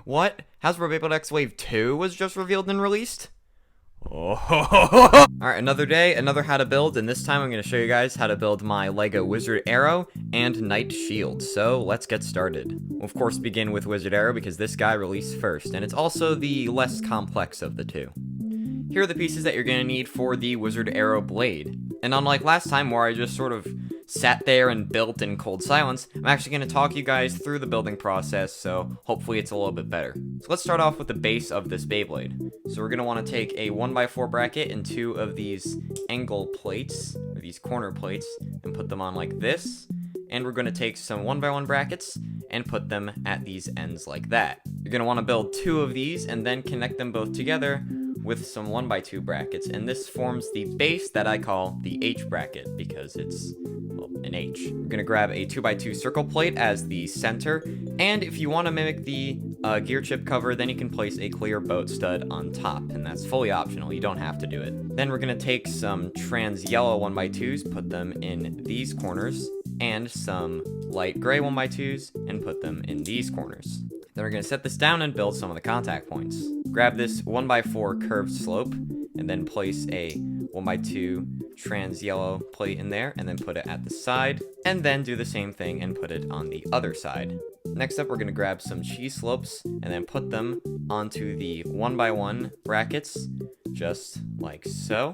What? Hasbro Beyblade X Wave 2 was just revealed and released? Oh. Alright, another day, another how to build, and this time I'm going to show you guys how to build my LEGO Wizardarrow and Knightshield. So let's get started. We'll of course begin with Wizardarrow because this guy released first, and it's also the less complex of the two. Here are the pieces that you're going to need for the Wizardarrow blade. And unlike last time where I just sort of sat there and built in cold silence, I'm actually going to talk you guys through the building process, so hopefully it's a little bit better. So let's start off with the base of this Beyblade. So we're going to want to take a 1x4 bracket and two of these angle plates, or these corner plates, and put them on like this. And we're going to take some 1x1 brackets and put them at these ends like that. You're going to want to build two of these and then connect them both together with some 1x2 brackets, and this forms the base that I call the H bracket because it's, well, an H. We're gonna grab a 2x2 circle plate as the center, and if you want to mimic the gear chip cover, then you can place a clear boat stud on top, and that's fully optional, you don't have to do it. Then we're gonna take some trans yellow 1x2s, put them in these corners, and some light gray 1x2s, and put them in these corners. Then we're going to set this down and build some of the contact points. Grab this 1x4 curved slope, and then place a 1x2 trans yellow plate in there, and then put it at the side, and then do the same thing and put it on the other side. Next up, we're going to grab some cheese slopes, and then put them onto the 1x1 brackets, just like so.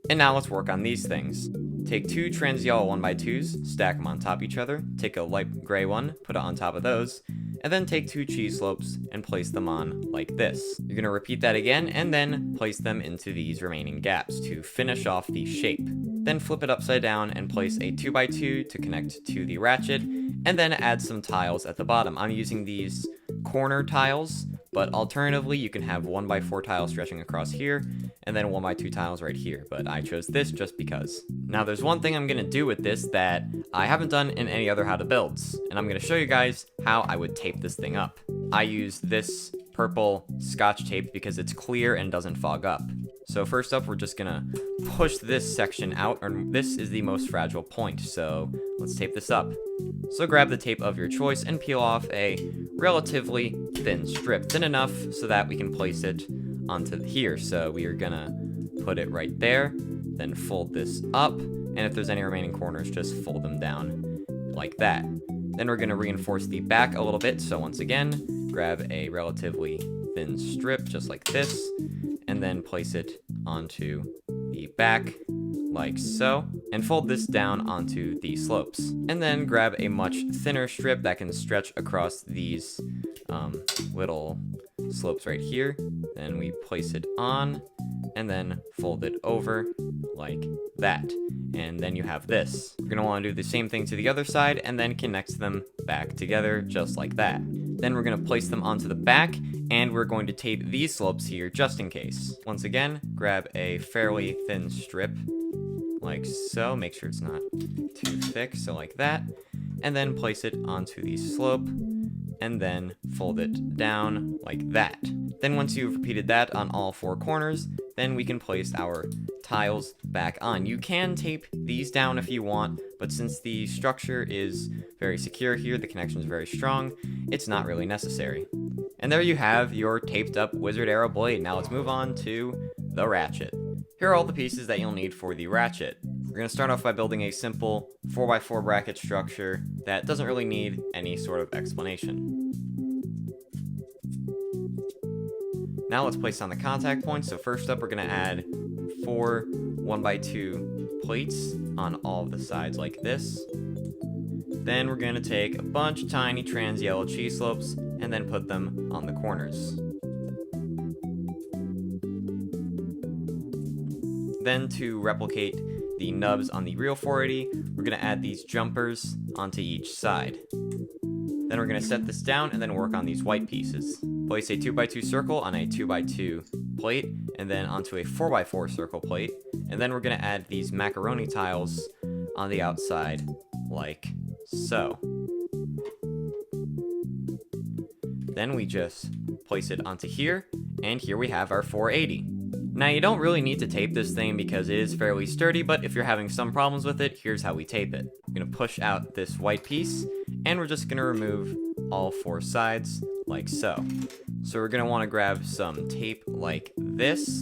And now let's work on these things. Take two trans yellow 1x2s, stack them on top of each other, take a light gray one, put it on top of those, and then take two cheese slopes and place them on like this. You're going to repeat that again and then place them into these remaining gaps to finish off the shape. Then flip it upside down and place a 2x2 to connect to the ratchet, and then add some tiles at the bottom. I'm using these corner tiles, but alternatively you can have 1x4 tiles stretching across here, and then 1x2 tiles right here, but I chose this just because. Now there's one thing I'm going to do with this that I haven't done in any other how to builds, and I'm going to show you guys how I would tape this thing up. I use this purple scotch tape because it's clear and doesn't fog up. So first up, we're just gonna push this section out, and this is the most fragile point, so let's tape this up. So grab the tape of your choice and peel off a relatively thin strip, thin enough so that we can place it onto here. So we are gonna put it right there, then fold this up, and if there's any remaining corners, just fold them down like that. Then we're gonna reinforce the back a little bit, so once again, grab a relatively thin strip just like this, and then place it onto the back like so, and fold this down onto the slopes. And then grab a much thinner strip that can stretch across these little slopes right here. Then we place it on, and then fold it over like that. And then you have this. You're gonna wanna do the same thing to the other side, and then connect them back together just like that. Then we're gonna place them onto the back, and we're going to tape these slopes here just in case. Once again, grab a fairly thin strip, like so. Make sure it's not too thick, so like that. And then place it onto the slope, and then fold it down like that. Then once you've repeated that on all four corners, then we can place our tiles back on. You can tape these down if you want, but since the structure is very secure here, the connection is very strong, it's not really necessary. And there you have your taped up Wizardarrow blade. Now let's move on to the ratchet. Here are all the pieces that you'll need for the ratchet. We're going to start off by building a simple 4x4 bracket structure that doesn't really need any sort of explanation. Now let's place on the contact points. So first up, we're going to add 4 1x2 plates on all of the sides like this. Then we're going to take a bunch of tiny trans yellow cheese slopes and then put them on the corners. Then to replicate the nubs on the real 480, we're going to add these jumpers onto each side. Then we're going to set this down and then work on these white pieces. Place a 2x2 circle on a 2x2 plate, and then onto a 4x4 circle plate. And then we're going to add these macaroni tiles on the outside, like so. Then we just place it onto here, and here we have our 480. Now you don't really need to tape this thing because it is fairly sturdy, but if you're having some problems with it, here's how we tape it. I'm going to push out this white piece, and we're just going to remove all four sides like so. So we're going to want to grab some tape like this,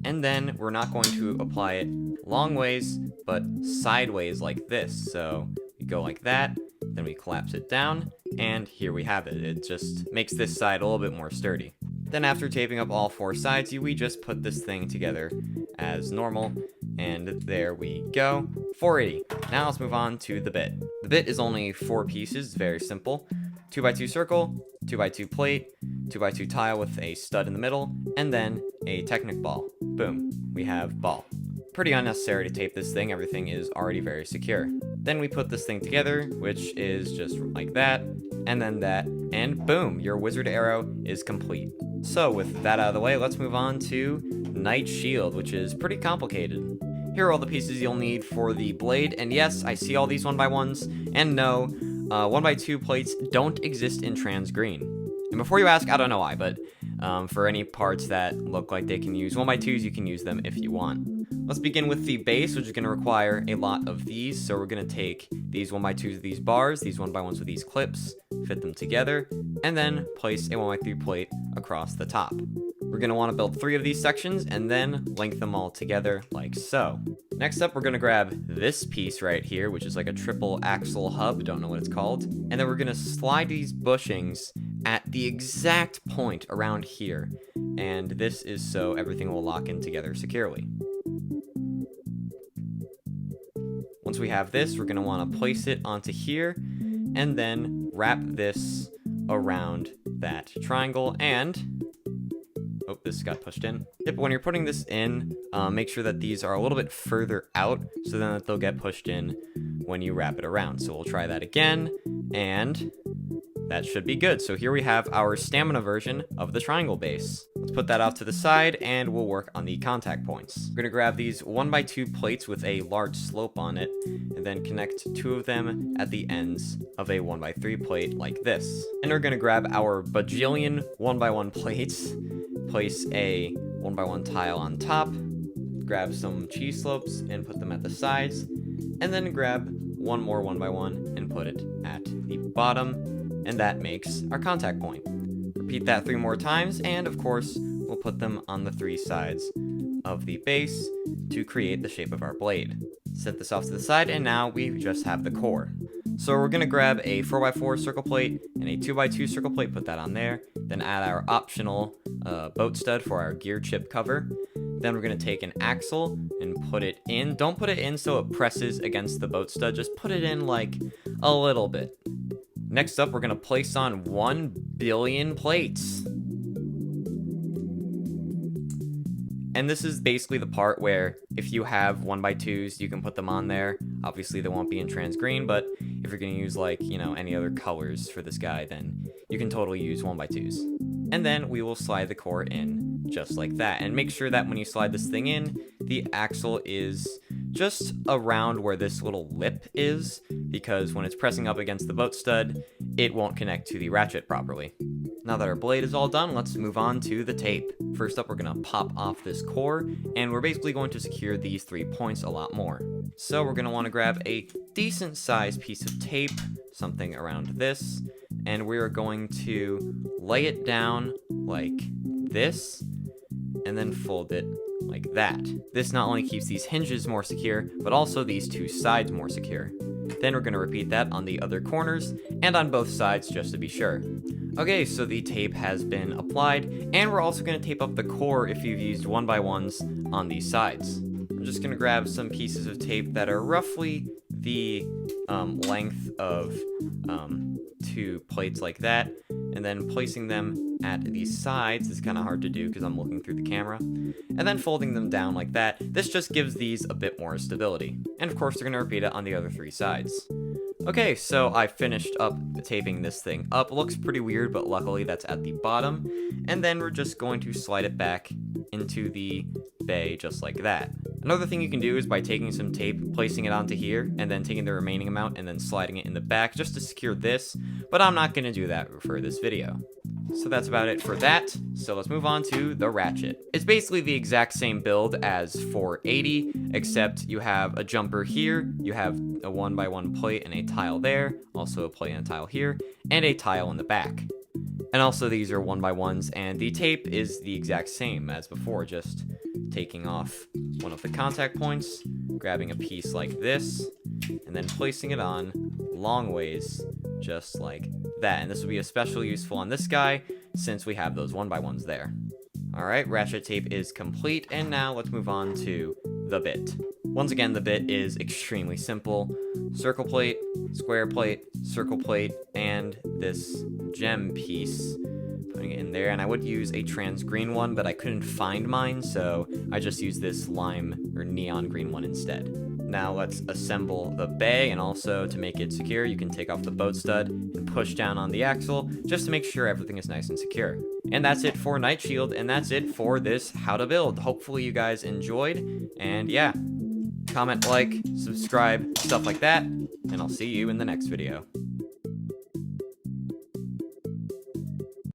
and then we're not going to apply it long ways, but sideways like this. So we go like that, then we collapse it down, and here we have it. It just makes this side a little bit more sturdy. Then after taping up all 4 sides, we just put this thing together as normal, and there we go. 480. Now let's move on to the bit. The bit is only 4 pieces, very simple. 2x2 circle, 2x2 plate, 2x2 tile with a stud in the middle, and then a Technic ball. Boom, we have ball. Pretty unnecessary to tape this thing, everything is already very secure. Then we put this thing together, which is just like that, and then that, and boom, your Wizardarrow is complete. So with that out of the way, let's move on to Knightshield, which is pretty complicated. Here are all the pieces you'll need for the blade, and yes, I see all these 1x1s, and no, 1x2 plates don't exist in trans green. And before you ask, I don't know why, but for any parts that look like they can use 1x2s, you can use them if you want. Let's begin with the base, which is going to require a lot of these. So we're going to take these 1x2s with these bars, these 1x1s with these clips, fit them together, and then place a 1x3 plate across the top. We're going to want to build 3 of these sections and then link them all together like so. Next up, we're going to grab this piece right here, which is like a triple axle hub, don't know what it's called. And then we're going to slide these bushings at the exact point around here. And this is so everything will lock in together securely. Once we have this, we're going to want to place it onto here and then wrap this around that triangle and... oh, this got pushed in. Yep, when you're putting this in, make sure that these are a little bit further out so then that they'll get pushed in when you wrap it around. So we'll try that again, and that should be good. So here we have our stamina version of the triangle base. Let's put that off to the side, and we'll work on the contact points. We're gonna grab these 1x2 plates with a large slope on it, and then connect 2 of them at the ends of a 1x3 plate like this. And we're gonna grab our bajillion 1x1 plates, place a 1x1 tile on top, grab some cheese slopes and put them at the sides, and then grab one more 1x1 and put it at the bottom, and that makes our contact point. Repeat that 3 more times, and of course, we'll put them on the 3 sides of the base to create the shape of our blade. Set this off to the side, and now we just have the core. So we're going to grab a 4x4 circle plate and a 2x2 circle plate, put that on there, then add our optional boat stud for our gear chip cover. Then we're going to take an axle and put it in. Don't put it in so it presses against the boat stud, just put it in like a little bit. Next up, we're going to place on 1 billion plates. And this is basically the part where if you have 1x2s, you can put them on there. Obviously, they won't be in trans green, but if you're going to use like, you know, any other colors for this guy, then you can totally use 1x2s. And then we will slide the core in just like that. And make sure that when you slide this thing in, the axle is just around where this little lip is, because when it's pressing up against the boat stud, it won't connect to the ratchet properly. Now that our blade is all done, let's move on to the tape. First up, we're going to pop off this core, and we're basically going to secure these 3 points a lot more. So we're going to want to grab a decent sized piece of tape, something around this, and we're going to lay it down like this, and then fold it like that. This not only keeps these hinges more secure, but also these 2 sides more secure. Then we're going to repeat that on the other corners and on both sides just to be sure. Okay, so the tape has been applied, and we're also going to tape up the core if you've used 1x1s on these sides. I'm just going to grab some pieces of tape that are roughly the length of 2 plates like that, and then placing them at these sides is kind of hard to do because I'm looking through the camera, and then folding them down like that. This just gives these a bit more stability. And of course, they're going to repeat it on the other 3 sides. Okay, so I finished up taping this thing up. It looks pretty weird, but luckily that's at the bottom. And then we're just going to slide it back into the bay just like that. Another thing you can do is by taking some tape, placing it onto here, and then taking the remaining amount and then sliding it in the back just to secure this, but I'm not going to do that for this video. So that's about it for that. So let's move on to the ratchet. It's basically the exact same build as 480, except you have a jumper here, you have a 1x1 plate and a tile there, also a plate and a tile here, and a tile in the back. And also these are 1x1s, and the tape is the exact same as before, just taking off one of the contact points, grabbing a piece like this, and then placing it on long ways, just like that. And this will be especially useful on this guy, since we have those 1x1s there. Alright, ratchet tape is complete, and now let's move on to the bit. Once again, the bit is extremely simple. Circle plate, square plate, circle plate, and this gem piece. Putting it in there, and I would use a trans green one, but I couldn't find mine, so I just used this lime or neon green one instead. Now let's assemble the bay, and also to make it secure, you can take off the boat stud and push down on the axle just to make sure everything is nice and secure. And that's it for Knightshield, and that's it for this how to build. Hopefully you guys enjoyed, and yeah, comment, like, subscribe, stuff like that, and I'll see you in the next video.